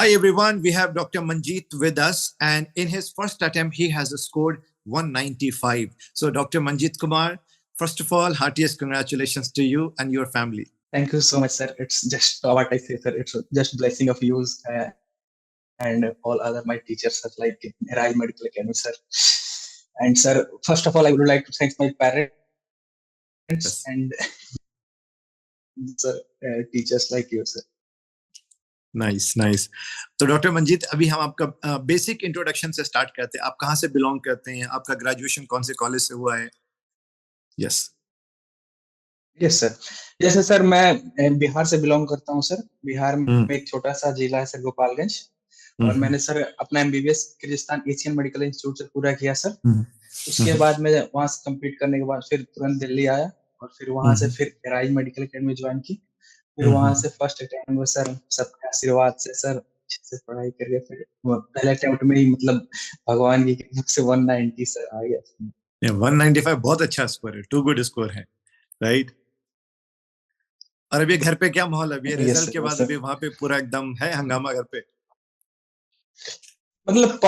Hi everyone, we have Dr. Manjeet with us, and in his first attempt, he has scored 195. So, Dr. Manjeet Kumar, first of all, heartiest congratulations to you and your family. Thank you so much, sir. It's just what I say, sir. It's just blessing of you and all other my teachers, sir, like Rai Medical Academy, sir. And sir, first of all, I would like to thank my parents Yes. and sir, teachers like you, sir. Nice nice. तो doctor Manjeet, अभी हम आपका basic introduction से start करते हैं। आप कहाँ से बिलोंग करते हैं? आपका ग्रेजुएशन कौन से कॉलेज से हुआ है? Yes yes sir. जैसे सर मैं बिहार से बिलोंग करता हूँ सर। बिहार में एक छोटा सा जिला है सर, गोपालगंज। और मैंने सर अपना MBBS Kyrgyzstan Asian medical institute से पूरा किया सर। उसके बाद मैं वहां से कंप्लीट करने के बाद फिर तुरंत दिल्ली आया और फिर वहां से फिर राइज मेडिकल एकेडमी ज्वाइन की। फिर वहां से फर्स्ट अटेम्प्ट में सर सबके आशीर्वाद से सर अच्छे से पढ़ाई करके फिर पहले अटेम्प्ट में ही मतलब भगवान की कृपा से 190 सर आ गया। 195 बहुत अच्छा स्कोर है, टू गुड स्कोर है, राइट। और अभी घर पे क्या माहौल है? अभी रिजल्ट के बाद अभी वहां पे पूरा एकदम है हंगामा घर पे? मतलब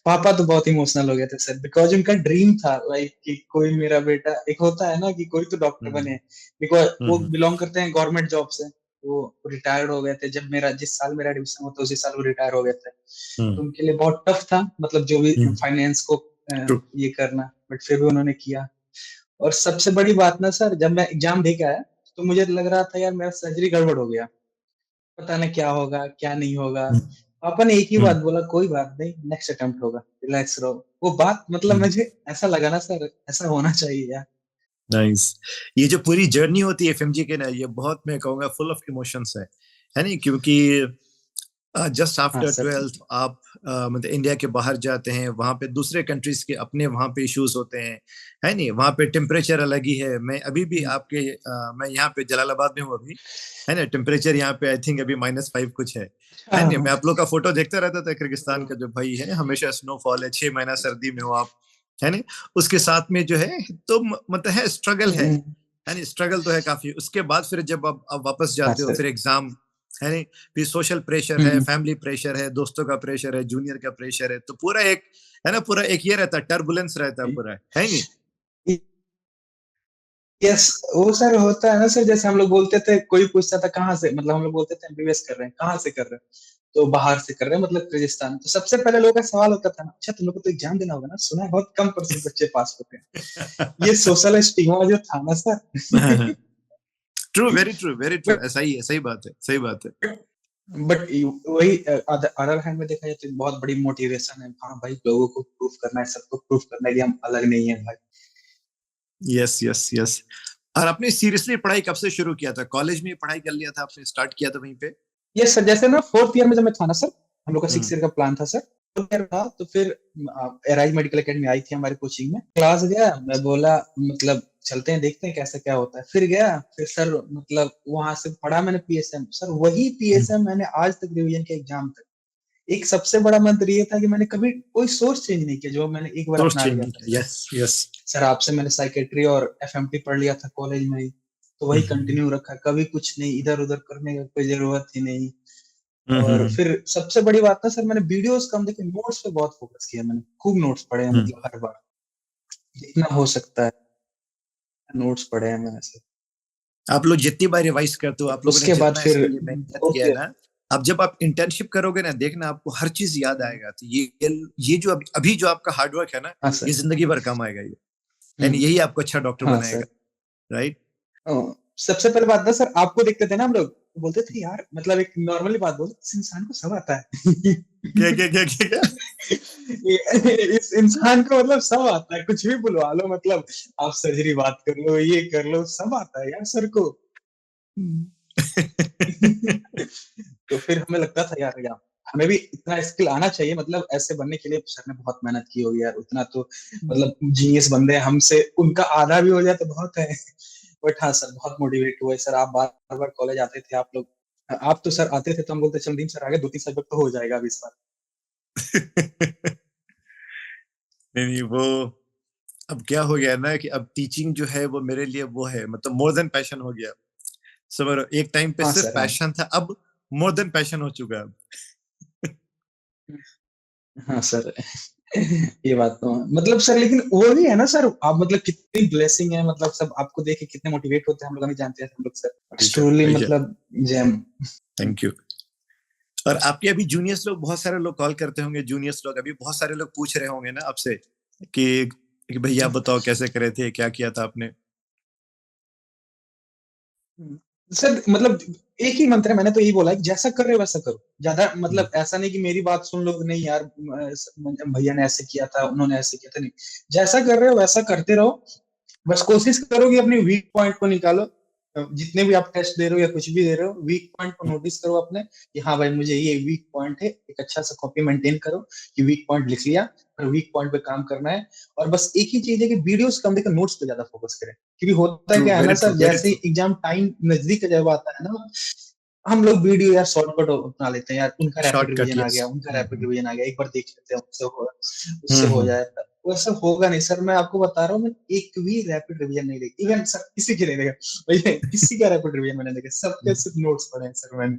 पापा तो बहुत इमोशनल हो गए थे सर, बिकॉज उनका ड्रीम था लाइक कि कोई मेरा बेटा, एक होता है ना कि कोई तो डॉक्टर बने, बिकॉज वो बिलोंग करते हैं गवर्नमेंट जॉब से। वो रिटायर्ड हो गए थे जब जिस साल मेरा एडमिशन हुआ था उसी साल वो रिटायर हो गए थे। तो उनके लिए बहुत टफ था, मतलब जो भी फाइनेंस को ये करना, बट फिर भी उन्होंने किया। और सबसे बड़ी बात ना सर, जब मैं एग्जाम दे के आया तो मुझे लग रहा था यार मेरा सर्जरी गड़बड़ हो गया, पता नहीं क्या होगा क्या नहीं होगा। पापा ने एक ही बात बोला, कोई बात नहीं, नेक्स्ट अटेम्प्ट होगा, रिलैक्स रहो। वो बात मतलब मुझे ऐसा लगा ना सर, ऐसा होना चाहिए यार। नाइस। ये जो पूरी जर्नी होती है एफएमजी के ना, ये बहुत मैं कहूंगा फुल ऑफ इमोशंस है नहीं? क्योंकि जस्ट आफ्टर 12th आप मतलब इंडिया के बाहर जाते हैं, वहां पे दूसरे कंट्रीज के अपने वहां पे इश्यूज होते हैं, है नहीं? वहां पे टेम्परेचर अलग ही है। मैं अभी भी आपके मैं यहाँ पे जलालाबाद में हूँ अभी, है ना? टेम्परेचर यहाँ पे आई थिंक अभी -5 कुछ है नहीं? मैं आप लोग का फोटो देखता रहता था, किर्गिस्तान का जो भाई है, हमेशा स्नोफॉल है, 6 महीना सर्दी में हो आप, है नहीं? उसके साथ में जो है तो मतलब है स्ट्रगल है नहीं? स्ट्रगल तो है काफी। उसके बाद फिर जब आप वापस जाते हो, फिर एग्जाम है नहीं, फिर सोशल प्रेशर है, फैमिली प्रेशर है, दोस्तों का प्रेशर है, जूनियर का प्रेशर है, तो पूरा एक है ना, पूरा एक ये रहता है, टर्बुलेंस रहता है पूरा, है नहीं? यस, वो सर होता है ना सर, जैसे हम लोग बोलते थे, कोई पूछता था कहाँ से, मतलब हम लोग बोलते थे एमबीबीएस कर रहे हैं, कहाँ से कर रहे हैं, तो बाहर से कर रहे हैं, मतलब किर्गिस्तान। तो सबसे पहले लोगों का सवाल होता था ना, अच्छा तुम लोग को तो एग्जाम देना होगा ना, सुना है बहुत कम % बच्चे पास होते हैं। ये सोशल स्टिग्मा जो था ना sir. True, very true, very true, ऐसा ही है, सही बात है, सही बात है। बट वही अदर हैंड में देखा जाए तो बहुत बड़ी मोटिवेशन है। हाँ भाई, लोगों को प्रूफ करना है, सबको प्रूफ करना है कि हम अलग नहीं है भाई। Yes yes yes. और आपने सीरियसली पढ़ाई कब से शुरू किया था? कॉलेज में पढ़ाई कर लिया था आपने, स्टार्ट किया था वहीं पे? यस सर, जैसे ना 4th ईयर में जब मैं था ना सर, हम लोग का 6 ईयर का प्लान था सर। 4th ईयर था तो फिर एराइज मेडिकल एकेडमी आई थी हमारी कोचिंग में, क्लास गया, मैं बोला मतलब चलते हैं देखते हैं कैसा क्या होता है। फिर गया, फिर सर मतलब वहां से पढ़ा मैंने पीएसएम, सर वही पीएसएम मैंने आज तक रिवीजन के एग्जाम तक। एक सबसे बड़ा मंत्र ये था कि मैंने कभी कोई सोर्स चेंज नहीं किया, जो मैंने एक बार अपना लिया था। यस यस सर आपसे मैंने साइकेट्री और एफएमटी पढ़ लिया था कॉलेज में ही, तो वही कंटिन्यू रखा, कभी कुछ नहीं, इधर उधर करने की कोई जरूरत ही नहीं। और फिर सबसे बड़ी बात ना सर, मैंने वीडियोस कम देखे, नोट्स पे बहुत फोकस किया, मैंने खूब नोट्स पढ़े हैं, मतलब हर बार जितना हो सकता है नोट्स पढ़े हैं मैंने सर। आप लोग जितनी बार रिवाइज करते हो, आप लोगों ने उसके बाद जितना फिर इसके लिए मेहनत किया है ना, अब जब आप इंटर्नशिप करोगे ना, देखना आपको हर चीज याद आएगा। तो ये जो अभी जो आपका हार्डवर्क है ना, ये जिंदगी भर काम आएगा। ये यानी यही आपको अच्छा डॉक्टर बनाएगा, राइट? सबसे पहले बात ना सर, आपको देखते थे ना हम लोग, बोलते थे यार, मतलब एक नॉर्मली बात बोलते, इस इंसान को सब आता है। क्या क्या क्या क्या इस इंसान को मतलब सब आता है, कुछ भी बुलवा लो, मतलब आप सर्जरी बात कर लो, ये कर लो, सब आता है यार सर को। तो फिर हमें लगता था यार हमें भी इतना स्किल आना चाहिए, मतलब ऐसे बनने के लिए सर ने बहुत मेहनत की होगी यार, उतना तो मतलब जीनियस बंदे हैं, हमसे उनका आधा भी हो जाए तो बहुत है। बट हाँ सर, बहुत मोटिवेट हुए सर। आप बार बार कॉलेज आते थे, आप लोग, आप तो सर आते थे तो हम बोलते चल टीम सर आगे 2-3 सब्जेक्ट तो हो जाएगा अब इस बार। नहीं वो अब क्या हो गया ना कि अब टीचिंग जो है वो मेरे लिए वो है, मतलब मोर देन पैशन हो गया। समझ रहे हो? एक टाइम पे सिर्फ पैशन था, अब मोर देन पैशन हो चुका है। हाँ सर। ये बात तो है। मतलब सर लेकिन वो भी है ना सर, आप मतलब कितनी ब्लेसिंग है, मतलब सब आपको देख के कितने मोटिवेट होते हैं, हम लोग नहीं जानते हैं हम लोग सर, बेशक, ट्रूली बेशक। मतलब जेम। Thank you. और आपके अभी जूनियर्स लोग, बहुत सारे लोग कॉल करते होंगे, जूनियर्स लोग अभी बहुत सारे लोग पूछ रहे होंगे ना आपसे कि भैया बताओ कैसे करे थे, क्या किया था आपने? सर मतलब एक ही मंत्र है, मैंने तो यही बोला है कि जैसा कर रहे हो वैसा करो, ज्यादा हम्म, मतलब ऐसा नहीं कि मेरी बात सुन लो, नहीं यार भैया ने ऐसे किया था, उन्होंने ऐसे किया था, नहीं, जैसा कर रहे हो वैसा करते रहो। बस कोशिश करो कि अपने वीक पॉइंट को निकालो। जितने भी आप टेस्ट दे रहे हो या कुछ भी दे रहे हो, वीक पॉइंट को नोटिस करो अपने, कि हाँ भाई मुझे ये वीक पॉइंट है, एक अच्छा सा कॉपी मेंटेन करो कि वीक पॉइंट लिख लिया, और वीक पॉइंट पे काम करना है। और बस एक ही चीज है कि वीडियोस कम देखकर नोट्स पे ज्यादा फोकस करें, क्योंकि होता है ट्रू, क्या है ना वेरी ट्रू, सर, वेरी जैसे ट्रू। एग्जाम टाइम नजदीक जब आता है ना, हम लोग वीडियो यार शॉर्टकट अपना लेते हैं यार, उनका रैपिड शॉर्टकट, रिवीजन आ यस। गया, उनका रैपिड रिवीजन आ गया, एक बार देख लेते हैं, उससे हो हम्म। जाए। वैसा होगा नहीं सर, मैं आपको बता रहा हूँ, मैंने एक भी रैपिड रिवीजन नहीं देखी, इवन सर किसी की नहीं देखा भैया, किसी का रैपिड रिवीजन मैंने देखा, सबके सिर्फ नोट्स पढ़े हैं सर मैंने।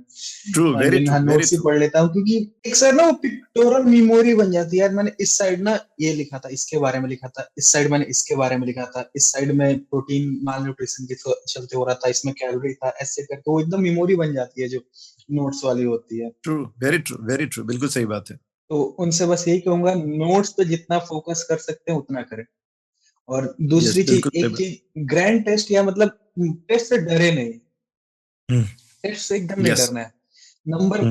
ट्रू, वेरी लेकिन ट्रू, हाँ वेरी नोट्स ही ट्रू। पढ़ लेता हूँ, क्योंकि एक सर ना वो पिक्टोरल मेमोरी बन जाती है यार, मैंने इस साइड ना ये लिखा था, इसके बारे में लिखा था, इस साइड मैंने इसके बारे में लिखा था, इस साइड में प्रोटीन माल न्यूट्रिशन के चलते हो रहा था, इसमें कैलोरी था, ऐसे करके वो एकदम मेमोरी बन जाती है जो नोट्स वाली होती है। True, very true, very true, बिल्कुल सही बात है। तो उनसे बस यही कहूंगा, नोट्स पे जितना फोकस कर सकते हैं उतना करें। और यस, दूसरी चीज, बिल्कुल सही एक बात। चीज, ग्रैंड टेस्ट या मतलब टेस्ट से डरे नहीं, टेस्ट से एकदम नहीं यस। डरना है। नंबर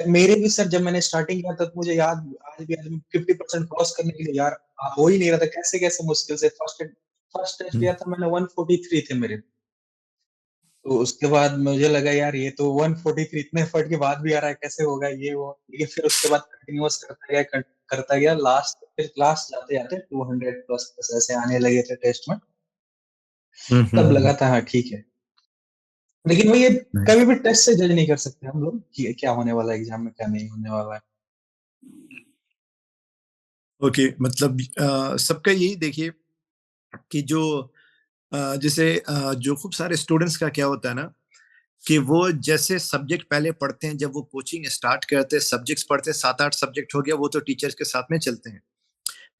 मेरे भी सर, जब मैंने स्टार्टिंग किया तब मुझे याद, आज भी 50% क्रॉस करने के लिए यार हो ही नहीं रहा था, कैसे कैसे मुश्किल से फर्स्ट फर्स्ट टेस्ट दिया था मैंने, 143 थे मेरे। तो उसके बाद मुझे लगा यार ये तो 143 इतने एफर्ट के बाद भी आ रहा है, कैसे होगा ये वो, लेकिन फिर उसके बाद कंटिन्यूअस करता गया, लास्ट फिर क्लास जाते जाते 200 प्लस प्लस ऐसे आने लगे थे टेस्ट में। तब लगा था हाँ ठीक है। लेकिन वो ये कभी भी टेस्ट से जज नहीं कर सकते हम लोग कि क्या होने वाला है एग्जाम में, क्या नहीं होने वाला है। ओके, मतलब सबका यही देखिए कि जो जैसे जो खूब सारे स्टूडेंट्स का क्या होता है ना, कि वो जैसे सब्जेक्ट पहले पढ़ते हैं, जब वो कोचिंग स्टार्ट करते हैं, सब्जेक्ट्स पढ़ते हैं, 7-8 सब्जेक्ट हो गया, वो तो टीचर्स के साथ में चलते हैं।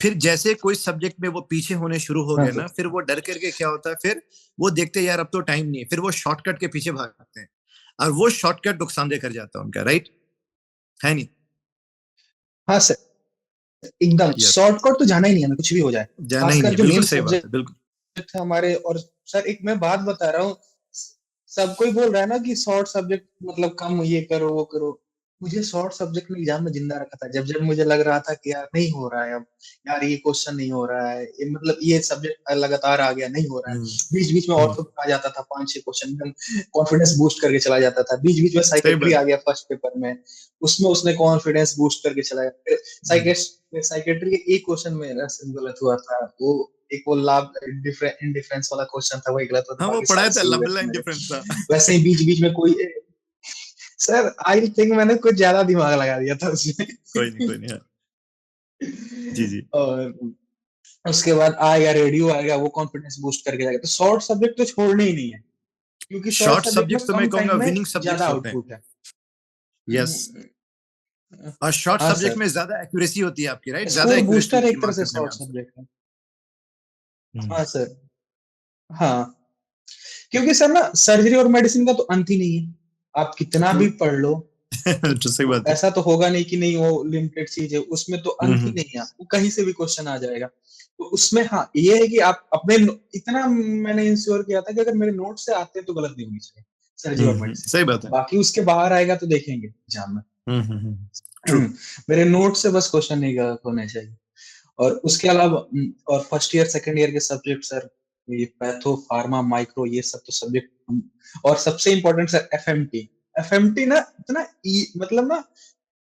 फिर जैसे कोई सब्जेक्ट में वो पीछे होने शुरू हो हाँ गए सर। ना, फिर वो डर करके क्या होता है, फिर वो देखते हैं यार अब तो टाइम नहीं है, फिर वो शॉर्टकट के पीछे भागते हैं, और वो शॉर्टकट नुकसानदेह कर जाता है उनका, राइट? है नहीं? हाँ सर, एकदम यस। शॉर्टकट तो जाना ही नहीं है हमें, कुछ भी हो जाए। जाना ही खासकर नहीं है, जो बिल्कुल मेन सही बात सब्जेक्ट है, बिल्कुल। थे हमारे। और सर एक मैं बात बता रहा हूँ, सब कोई बोल रहा है ना कि शॉर्ट सब्जेक्ट मतलब कम ये करो वो करो, मुझे शॉर्ट सब्जेक्ट ने एग्जाम में जिंदा रखा था, जब जब मुझे लग रहा था कि यार नहीं हो रहा है अब, यार ये क्वेश्चन नहीं हो रहा है, ये मतलब ये सब्जेक्ट लगातार आ गया नहीं हो रहा है, हम्म, बीच बीच में और हम्म, सब आ जाता था, 5-6 क्वेश्चन एकदम कॉन्फिडेंस बूस्ट करके चला जाता था, बीच बीच में सही साइकेट्री बात। आ गया फर्स्ट पेपर में, उसमें उसने कॉन्फिडेंस बूस्ट करके चला गया, फिर हम्म। साइकेट्री के एक क्वेश्चन मेरा गलत हुआ था, वो एक वो लाभ इंडिफरेंस वाला क्वेश्चन था, वही गलत हुआ था, हाँ, वो बाकी पढ़ाया सारे था, सही हुए लंबा थे लाइन मेरे। डिफरेंस था। वैसे ही बीच बीच में कोई सर आई थिंक मैंने कुछ ज्यादा दिमाग लगा दिया था उसमें। कोई नहीं, कोई नहीं, हाँ। जी, जी। और उसके बाद आएगा रेडियो आएगा, वो कॉन्फिडेंस बूस्ट करके जाएगा, तो शॉर्ट सब्जेक्ट तो छोड़ने ही नहीं है, क्योंकि शॉर्ट शॉर्ट सब्जेक्ट में सब्जेक्ट्स तो मैं कम कहूंगा टाइम में विनिंग ज्यादा सब्जेक्ट्स होते हैं। आउटपुट है। यस। और शॉर्ट हाँ सब्जेक्ट सर, में ज्यादा एक्यूरेसी होती है आपकी, राइट? ज्यादा स्कोर एक्यूरेसी बूस्टर होती है एक तरह मार्क से करने में शॉर्ट आंसर। सब्जेक्ट है। हाँ सर। हाँ, क्योंकि सर ना सर्जरी और मेडिसिन का तो अंत ही नहीं है, आप कितना ट्रू। भी पढ़ लो, तो सही बात है। ऐसा तो होगा नहीं कि नहीं वो लिमिटेड चीज है, उसमें तो अंत ही हम्म, नहीं है, वो कहीं से भी क्वेश्चन आ जाएगा। तो उसमें हाँ ये है कि आप अपने इतना मैंने इंश्योर किया था कि अगर मेरे नोट से आते हैं तो गलत नहीं होनी चाहिए सर्जरी और मेडिसिन, सही बात है। बाकी उसके बाहर आएगा तो देखेंगे एग्जाम में। ट्रू। मेरे नोट से बस क्वेश्चन नहीं गलत होने चाहिए। और उसके अलावा और फर्स्ट ईयर सेकंड ईयर के सब्जेक्ट सर, ये पैथो फार्मा माइक्रो ये सब तो सब्जेक्ट, और सबसे इम्पोर्टेंट सर एफएमटी। एफएमटी ना इतना मतलब ना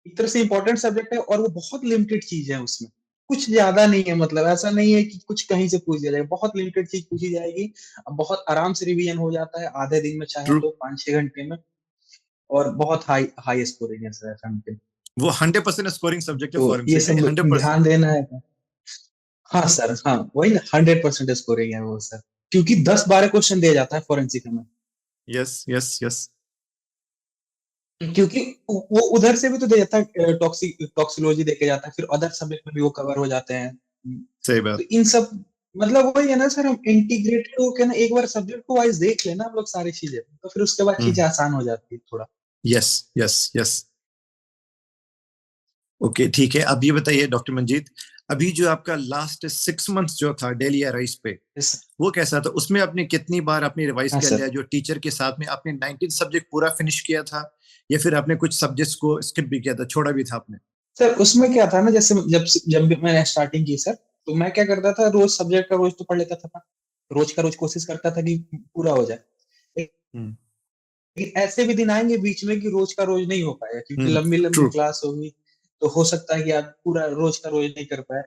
एक तरह से इम्पोर्टेंट सब्जेक्ट है, और वो बहुत लिमिटेड चीज है उसमें, कुछ ज्यादा नहीं है, मतलब ऐसा नहीं है कि कुछ कहीं से पूछ दिया जाएगा, बहुत लिमिटेड चीज पूछी जाएगी, अब बहुत आराम से रिवीजन हो जाता है आधे दिन में चाहे ट्रू। तो 5-6 घंटे में, और बहुत हाई हाई स्कोरिंग है सर एफएमटी। वो 100% स्कोरिंग सब्जेक्ट है तो ये फॉरेंसिक, नहीं? सब 100%। ध्यान देना है। हाँ सर, हाँ वही ना, 100% स्कोरिंग है वो सर, क्योंकि 10-12 क्वेश्चन दिया जाता है फोरेंसिक में। Yes, yes, yes. क्योंकि वो उधर से भी तो दे जाता है, टॉक्सिकोलॉजी देके जाता है, फिर अदर सब्जेक्ट में भी वो कवर हो जाते हैं। सही तो बात। इन सब मतलब वही है ना सर, हम इंटीग्रेटेड होके ना एक बार सब्जेक्ट को वाइज देख लेना हम लोग सारी चीजें, तो फिर उसके बाद चीजें आसान हो जाती है थोड़ा। Yes yes yes. ओके ठीक है, अब ये बताइए डॉक्टर मंजीत, अभी जो आपका लास्ट 6 मंथ्स जो था डेली राइस पे, यस। वो कैसा था? उसमें आपने कितनी बार आपने रिवाइज हाँ कर सर। लिया जो टीचर के साथ में? आपने 19 सब्जेक्ट पूरा फिनिश किया था या फिर आपने कुछ सब्जेक्ट्स को स्किप भी किया था, छोड़ा भी था आपने? सर उसमें क्या था ना, जैसे जब भी मैंने स्टार्टिंग की सर, तो मैं क्या करता था, रोज सब्जेक्ट का रोज तो पढ़ लेता था, रोज का रोज कोशिश करता था कि पूरा हो जाए। हम्म लेकिन ऐसे भी दिन आएंगे बीच में कि रोज का रोज नहीं हो पाएगा, क्योंकि लंबी लंबी ट्रू। क्लास होगी, तो हो सकता है कि आप पूरा रोज का रोज नहीं कर पाए।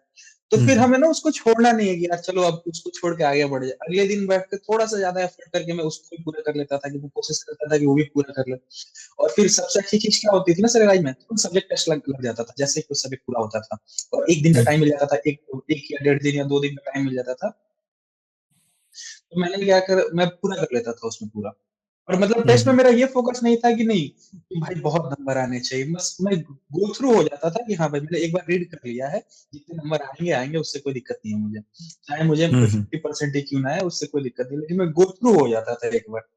तो फिर हम्म हमें ना उसको छोड़ना नहीं है कि यार चलो अब उसको छोड़ के आगे बढ़ जाए, अगले दिन बैठ के थोड़ा सा ज्यादा एफर्ट करके मैं उसको भी पूरा कर लेता था, कि मैं कोशिश करता था कि वो भी पूरा कर ले। और फिर सबसे अच्छी चीज क्या होती थी ना सर, लाइफ में तो सब्जेक्ट टेस्ट लग जाता था, जैसे ही सब्जेक्ट पूरा होता था और एक दिन का टाइम मिल जाता था, एक या 1.5 दिन या 2 दिन का टाइम मिल जाता था, तो मैंने क्या कर मैं पूरा कर लेता था उसमें पूरा। और मतलब टेस्ट में हम्म मेरा ये फोकस नहीं था कि नहीं कि भाई बहुत नंबर आने चाहिए, बस मैं गो थ्रू हो जाता था कि हाँ भाई मैंने एक बार रीड कर लिया है, जितने नंबर आएंगे आएंगे, उससे कोई दिक्कत नहीं है मुझे, चाहे मुझे हम्म 50% ही क्यों ना आए, उससे कोई दिक्कत नहीं, लेकिन मैं गो थ्रू हो जाता था एक बार।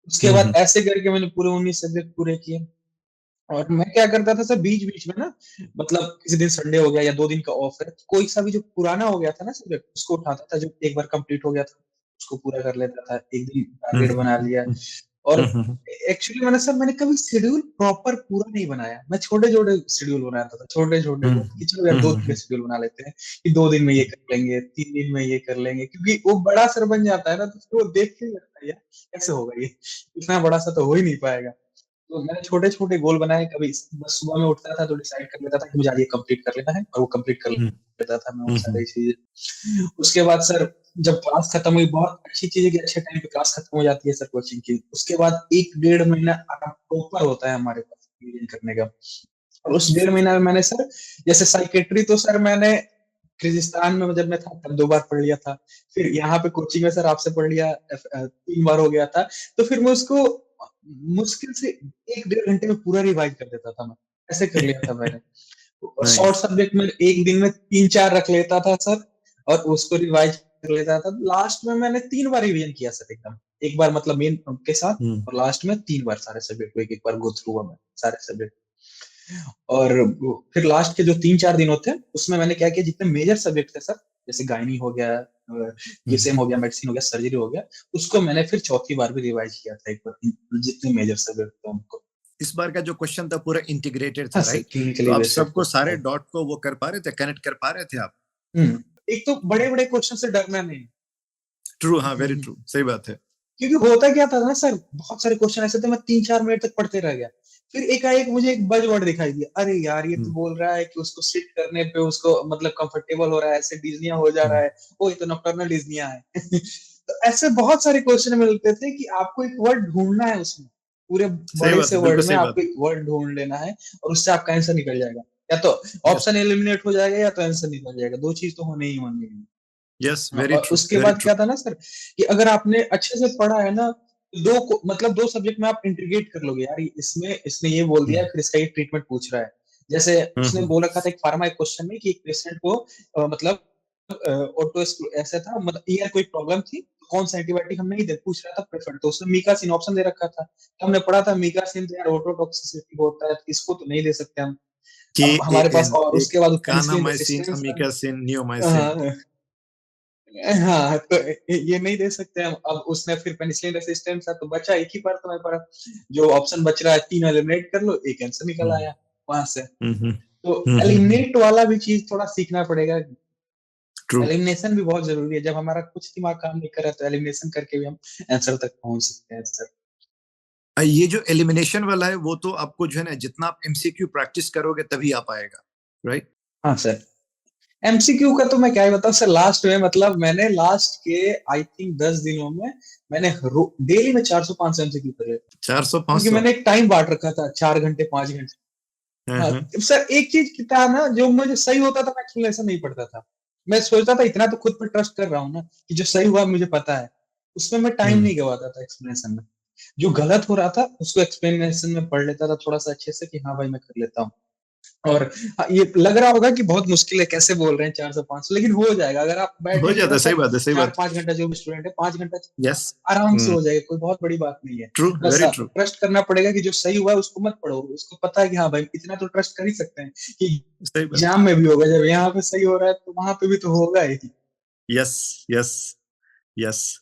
उसके बाद हम्म ऐसे करके मैंने पूरे 19 सब्जेक्ट पूरे किए। और मैं क्या करता था सर, बीच बीच में ना, मतलब किसी दिन संडे हो गया या 2 दिन का ऑफ है, तो कोई सा भी जो पुराना हो गया था ना सब्जेक्ट, उसको उठाता था, जो एक बार कंप्लीट हो गया था उसको पूरा कर लेता था, एक दिन टारगेट बना लिया। और हम्म एक्चुअली मैंने कभी शेड्यूल प्रॉपर पूरा नहीं बनाया, मैं छोटे छोटे शेड्यूल बनाता था, छोटे छोटे हम्म को, कि चलो यार 2 दिन का हम्म शेड्यूल बना लेते हैं, कि 2 दिन में ये कर लेंगे, 3 दिन में ये कर लेंगे, क्योंकि वो बड़ा सर बन जाता है ना, तो फिर वो देख के ही लगता है यार कैसे होगा ये, इतना बड़ा सा तो हो ही नहीं पाएगा। तो मैंने छोटे छोटे गोल बनाए, कभी बस सुबह में उठता था तो डिसाइड कर लेता था कि मुझे आज ये कंप्लीट कर लेना है, और वो कंप्लीट कर लेता था मैं वो हम्म सारी चीजें। उसके बाद सर, जब क्लास खत्म हुई, बहुत अच्छी चीज है कि अच्छे टाइम पे क्लास खत्म हो जाती है सर कोचिंग की, उसके बाद 1 डेढ़ महीना प्रॉपर होता है हमारे पास रिवीजन करने का। और उस 1.5 महीना में मैंने सर, जैसे साइकेट्री तो सर मैंने किर्गिस्तान में जब मैं था तब 2 बार पढ़ लिया था, फिर यहाँ पे कोचिंग में सर आपसे पढ़ लिया, 3 बार हो गया था, तो फिर मैं उसको मुश्किल से 1 डेढ़ घंटे में पूरा रिवाइज कर देता था मैं, ऐसे कर लिया था मैंने। और शॉर्ट नाइस। सब्जेक्ट में एक दिन में 3 4 रख लेता था सर, और उसको रिवाइज कर लेता था, लास्ट में मैंने 3 बार रिवीजन किया सर एकदम, एक बार मतलब मेन के साथ, और लास्ट में 3 बार सारे सब्जेक्ट को एक एक बार गो थ्रू हुआ मैं, सारे सब्जेक्ट। और फिर लास्ट के जो 3 4 दिन होते हैं उसमें मैंने क्या किया, जितने मेजर सब्जेक्ट थे सर, जैसे गायनी हो गया, जीएसएम हो गया, मेडिसिन हो गया, सर्जरी हो गया, उसको मैंने फिर चौथी बार भी रिवाइज किया था एक बार, जितने मेजर सब्जेक्ट थे उनको। इस बार का जो क्वेश्चन था पूरा इंटीग्रेटेड था, हाँ सर, राइट? तो क्लिनिकली आप बेस्ड सबको सारे था। डॉट को वो कर पा रहे थे, कनेक्ट कर पा रहे थे आप? एक तो बड़े बड़े क्वेश्चन से डरना नहीं। ट्रू, हाँ वेरी ट्रू, सही बात है। क्योंकि होता क्या था ना सर, बहुत सारे क्वेश्चन ऐसे थे, मैं 3 4 मिनट तक पढ़ते रह गया, फिर एकाएक मुझे एक बज़वर्ड दिखाई दिया, अरे यार ये तो हम्म बोल रहा है कि उसको सिट करने पे उसको मतलब कंफर्टेबल हो रहा है, ऐसे डिज्निया हो जा रहा हम्म है, ओ ये तो नॉकटर्नल डिज्निया है। तो ऐसे बहुत सारे क्वेश्चन मिलते थे कि आपको एक वर्ड ढूंढना है उसमें, पूरे सही बड़े बात से है, वर्ड बिल्कुल में सही आपको बात एक वर्ड ढूंढ लेना है, और उससे आपका आंसर निकल जाएगा, या तो है। यस ऑप्शन एलिमिनेट हो जाएगा या तो आंसर निकल जाएगा, दो चीज तो होने ही होनी है। यस, हाँ, वेरी और ट्रू उसके वेरी बाद ट्रू। क्या था ना सर, कि अगर आपने अच्छे से पढ़ा है ना, मतलब 2 सब्जेक्ट में आप इंटीग्रेट कर लोगे, यार इसमें इसने ये बोल दिया फिर इसका ये ट्रीटमेंट पूछ रहा है, जैसे उसने हम्म बोल रखा था एक फार्मा एक क्वेश्चन में कि एक पेशेंट को मतलब ऑटो ऐसा था, मतलब ईयर कोई प्रॉब्लम थी, तो कौन सा एंटीबायोटिक हम नहीं दे पूछ रहा था प्रेफर, तो उसने मीकासिन ऑप्शन दे रखा था, तो हमने पढ़ा था मीकासिन तो यार ऑटोटॉक्सिसिटी होता है, तो इसको तो नहीं दे सकते हम। कि अब हमारे पास और एक उसके बाद पेनिसिलिन कानामाइसिन, रेसिस्टेंस था। Amikacin, neomycin. हाँ, हाँ, तो ये नहीं दे सकते हम, अब उसने फिर पेनिसिलिन रेसिस्टेंस था, तो बचा एक ही बार तुम्हें पड़ा, जो ऑप्शन बच रहा है 3 एलिमिनेट कर लो, एक आंसर निकल हम्म आया वहां से। हम्म तो एलिमिनेट वाला भी चीज थोड़ा सीखना पड़ेगा, ट्रू। एलिमिनेशन भी बहुत जरूरी है, जब हमारा कुछ दिमाग काम नहीं कर रहा तो एलिमिनेशन करके भी हम आंसर तक पहुंच सकते हैं सर। ये जो एलिमिनेशन वाला है वो तो आपको जो है ना, जितना आप एमसीक्यू प्रैक्टिस करोगे तभी आ पाएगा, राइट? हाँ सर, एमसीक्यू का तो मैं क्या ही बताऊं सर, लास्ट में मतलब मैंने लास्ट के आई थिंक 10 दिनों में मैंने डेली में 400 500 एमसीक्यू करे, 400 क्योंकि 500। मैंने एक टाइम बांट रखा था, 4 घंटे 5 घंटे। हाँ हाँ हाँ सर, एक चीज क्या है ना, जो मुझे सही होता था मैं एक्सप्लेनेशन नहीं पढ़ता था, मैं सोचता था इतना तो खुद पर ट्रस्ट कर रहा हूँ ना कि जो सही हुआ मुझे पता है, उसमें मैं टाइम हम्म नहीं गवाता था एक्सप्लेनेशन में। जो गलत हो रहा था उसको एक्सप्लेनेशन में पढ़ लेता था थोड़ा सा अच्छे से कि हाँ भाई मैं कर लेता हूँ। और ये लग रहा होगा कि बहुत मुश्किल है, कैसे बोल रहे हैं 400-500, लेकिन हो जाएगा अगर आप हो बैठेंगे जाता ना है, सही सर। बात है, सही बात। 4-5 घंटा जो भी स्टूडेंट है 5 घंटा यस। आराम से हो जाएगा, कोई बहुत बड़ी बात नहीं है। ट्रू, बस वेरी ट्रू। ट्रस्ट करना पड़ेगा कि जो सही हुआ है उसको मत पढ़ो, उसको पता है कि हाँ भाई इतना तो ट्रस्ट कर ही सकते हैं कि सही बात। एग्जाम में भी होगा, जब यहाँ पे सही हो रहा है तो वहां पे भी तो होगा ही। Yes, yes, yes,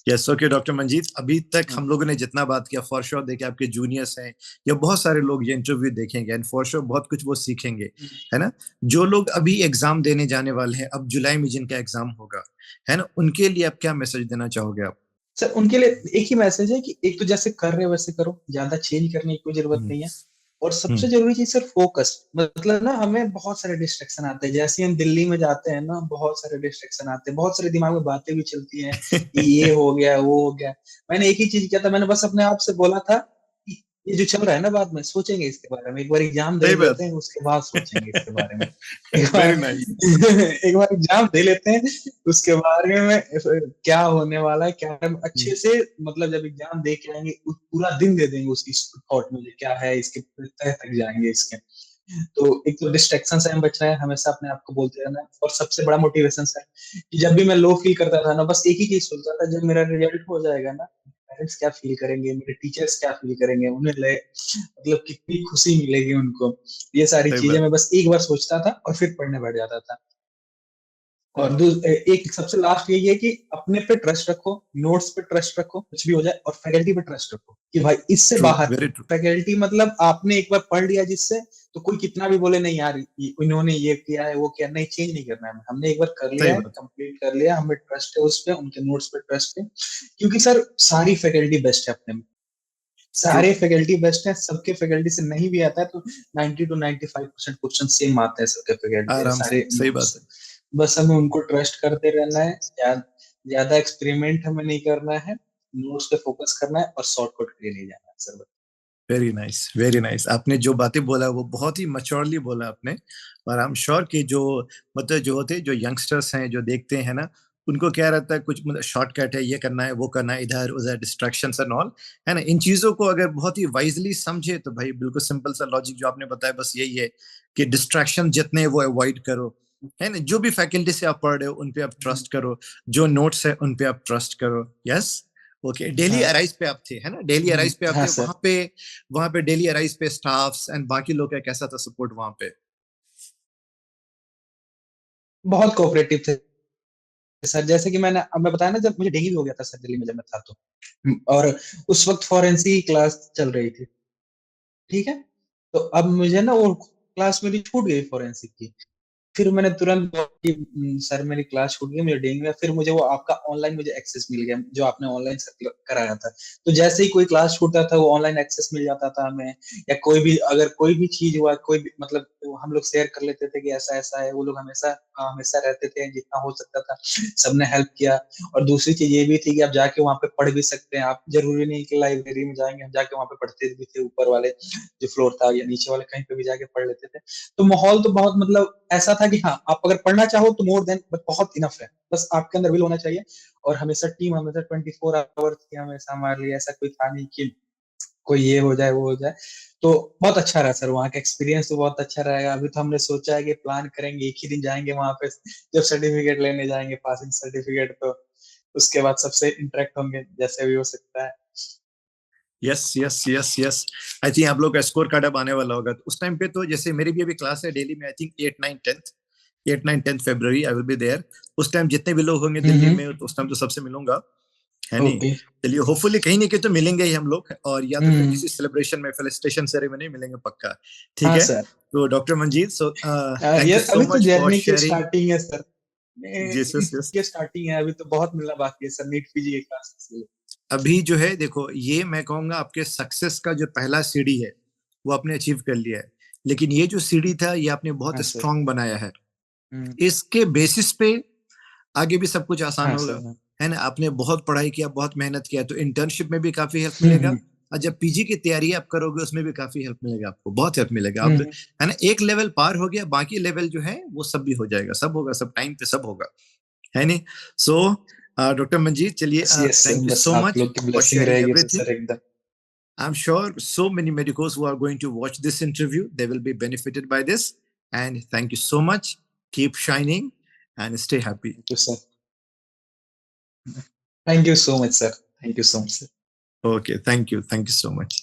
yes. Okay doctor Manjeet, अभी तक हम लोगों ने जितना बात किया, फॉर श्योर देखिए आपके जूनियर्स हैं या बहुत सारे लोग ये इंटरव्यू देखेंगे एंड फॉर श्योर बहुत कुछ वो सीखेंगे, है ना? जो लोग अभी एग्जाम देने जाने वाले हैं, अब जुलाई में जिनका एग्जाम होगा, है ना, उनके लिए आप क्या मैसेज देना चाहोगे आप? सर उनके लिए एक ही मैसेज है कि एक तो जैसे कर रहे हो वैसे करो, ज्यादा चेंज करने की कोई जरूरत हम्म, नहीं है। और सबसे हम्म, जरूरी चीज सर फोकस, मतलब ना हमें बहुत सारे डिस्ट्रैक्शन आते हैं, जैसे हम दिल्ली में जाते हैं ना बहुत सारे डिस्ट्रैक्शन आते हैं, बहुत सारे दिमाग में बातें भी चलती हैं कि ये हो गया वो हो गया। मैंने एक ही चीज किया था, मैंने बस अपने आप से बोला था कि ये जो चल रहा है ना बाद में सोचेंगे इसके बारे में, एक बार एग्जाम दे सही लेते बात। हैं उसके बाद सोचेंगे इसके बारे में। एक वेरी बार नाइस। एक बार एग्जाम दे लेते हैं उसके बारे में, क्या होने वाला है क्या अच्छे से, मतलब जब एग्जाम दे के आएंगे पूरा दिन दे देंगे उसकी थॉट में क्या है, इसके तह तक जाएंगे इसके। तो एक तो डिस्ट्रैक्शन से हम बचना है, हमेशा अपने आप को बोलते रहना है। और सबसे बड़ा मोटिवेशन है कि जब भी मैं लो फील करता था ना, बस एक ही चीज सोचता था, जब मेरा रिजल्ट हो जाएगा ना, पेरेंट्स क्या फील करेंगे, मेरे टीचर्स क्या फील करेंगे, उन्हें मतलब कितनी खुशी मिलेगी उनको। ये सारी सही चीजें बात। मैं बस एक बार सोचता था और फिर पढ़ने बैठ जाता था। और एक सबसे लास्ट यही है कि अपने पे ट्रस्ट रखो, नोट्स पे ट्रस्ट रखो, कुछ भी हो जाए, और फैकल्टी पे ट्रस्ट रखो कि भाई इससे ट्रू, बाहर वेरी नहीं। ट्रू। फैकल्टी मतलब आपने एक बार पढ़ लिया जिससे, तो कोई कितना भी बोले नहीं यार इन्होंने ये किया है वो किया, नहीं चेंज नहीं करना है, हमने एक बार कर सही लिया है, बात। कंप्लीट कर लिया, हमें ट्रस्ट है उस पे, उनके नोट्स पे ट्रस्ट है। क्योंकि सर सारी फैकल्टी बेस्ट है अपने में, ट्रू। सारे फैकल्टी बेस्ट है, सबके फैकल्टी से नहीं भी आता है तो 90 to 95% क्वेश्चन सेम आते हैं सबके फैकल्टी आराम से, सारे सही नोट्स बात से। है। बस हमें उनको ट्रस्ट करते रहना है, ज्यादा एक्सपेरिमेंट हमें नहीं करना है, नोट्स पे फोकस करना है और शॉर्टकट के लिए नहीं जाना है sir. Very nice, very nice. आपने जो बातें बोला वो बहुत ही मैच्योरली बोला आपने। और आई एम श्योर कि जो मतलब जो होते जो यंगस्टर्स हैं जो देखते हैं ना, उनको क्या रहता है कुछ मतलब शॉर्टकट है, ये करना है वो करना है, इधर उधर डिस्ट्रैक्शंस एंड ऑल, है ना? इन चीजों को अगर बहुत ही वाइजली समझे तो भाई बिल्कुल सिंपल सा लॉजिक जो आपने बताया बस यही है कि डिस्ट्रैक्शन जितने हैं वो अवॉइड करो, है ना? जो भी फैकल्टी से आप पढ़ रहे हो उन पे आप ट्रस्ट करो, जो नोट्स है उन पे आप ट्रस्ट करो। यस। ओके, डेली हाँ अराइज पे आप थे, है ना? डेली अराइज पे आप हाँ थे सर, वहां पे डेली अराइज पे स्टाफ्स एंड बाकी लोग का कैसा था सपोर्ट वहां पे? बहुत कोऑपरेटिव थे सर। जैसे कि मैं बताया ना, जब मुझे डेंगू हो गया था सर दिल्ली में जब मैं था तो, और उस वक्त फॉरेंसिक क्लास चल रही थी, ठीक है। तो अब मुझे ना वो क्लास मेरी छूट गई फॉरेंसिक की। फिर मैंने तुरंत बोला कि सर मेरी क्लास छूट गई, मुझे डेंगू है। फिर मुझे वो आपका ऑनलाइन मुझे एक्सेस मिल गया जो आपने ऑनलाइन कराया था। तो जैसे ही कोई क्लास छूटता था वो ऑनलाइन एक्सेस मिल जाता था हमें, या कोई भी अगर कोई भी चीज हुआ कोई भी मतलब तो हम लोग शेयर कर लेते थे कि ऐसा ऐसा है। वो लोग हमेशा हमेशा रहते थे, जितना हो सकता था सबने हेल्प किया। और दूसरी चीज ये भी थी कि आप जाके वहाँ पे पढ़ भी सकते हैं, आप जरूरी नहीं कि लाइब्रेरी में जाएंगे, हम जाके वहाँ पे पढ़ते भी थे, ऊपर वाले जो फ्लोर था या नीचे वाले कहीं पे भी जाके पढ़ लेते थे। तो माहौल तो बहुत मतलब ऐसा था कि हाँ आप अगर पढ़ना चाहो तो मोर देन बट बहुत इनफ है, बस आपके अंदर विल होना चाहिए। और हमेशा टीम हमेशा 24 आवर थी हमेशा हमारे लिए, ऐसा कोई था नहीं कि कोई ये हो जाए वो हो जाए। तो बहुत अच्छा रहा सर, वहाँ का एक्सपीरियंस तो बहुत अच्छा रहेगा। अभी तो हमने सोचा है कि प्लान करेंगे एक ही दिन जाएंगे वहां पे, जब सर्टिफिकेट लेने जाएंगे पासिंग सर्टिफिकेट, तो उसके बाद सबसे इंटरेक्ट होंगे जैसे भी हो सकता है। Yes, yes, yes, yes. I think आप लोग का स्कोर कार्ड अब आने वाला होगा तो उस टाइम पे तो जैसे मेरी भी अभी क्लास है डेली में, आई थिंक 8 9 10 फरवरी आई विल बी देयर। उस टाइम जितने भी लोग होंगे दिल्ली हम्म। में तो उस टाइम तो सबसे मिलूंगा, है नहीं? ओके। चलिए होपफुली कहीं नहीं कहीं तो मिलेंगे ही हम लोग, और या तो फिर हम्म। किसी सेलिब्रेशन में फेलिसिटेशन सेरेमनी मिलेंगे पक्का। ठीक हाँ है। सर। तो डॉक्टर मंजीत, सो थैंक ये यू सो अभी तो मच फॉर जर्नी की शेयरिंग। स्टार्टिंग है सर, यस, यस, यस। इसकी स्टार्टिंग है, अभी तो बहुत मिलना बाकी है सर, नीट पीजी के क्लासेस के लिए। अभी जो है देखो ये मैं कहूंगा आपके सक्सेस का जो पहला सीढ़ी है वो आपने अचीव कर लिया है, लेकिन ये जो सीढ़ी था ये आपने बहुत हाँ सर। स्ट्रांग बनाया है। हम्म। इसके बेसिस पे आगे भी सब कुछ आसान हाँ होगा, सर। हाँ। है ना? आपने बहुत पढ़ाई किया, बहुत मेहनत किया, तो इंटर्नशिप में भी काफी हेल्प मिलेगा, हम्म। और जब पीजी की तैयारी आप करोगे उसमें भी काफी हेल्प मिलेगा, आपको बहुत हेल्प मिलेगा। आप, हम्म। है ना, एक लेवल पार हो गया, बाकी लेवल जो है वो सब भी हो जाएगा, सब होगा, सब टाइम पे सब होगा, है नहीं? सो Dr. Manjeet, चलिए, yes sir, thank you बस so आप much लोग की for blessing sharing रहेगी तो everything. सर एकदम. I'm sure so many medicos who are going to watch this interview, they will be benefited by this. And thank you so much. Keep shining and stay happy. Thank you sir. Thank you so much sir. Thank you so much sir. Okay, thank you. Thank you so much.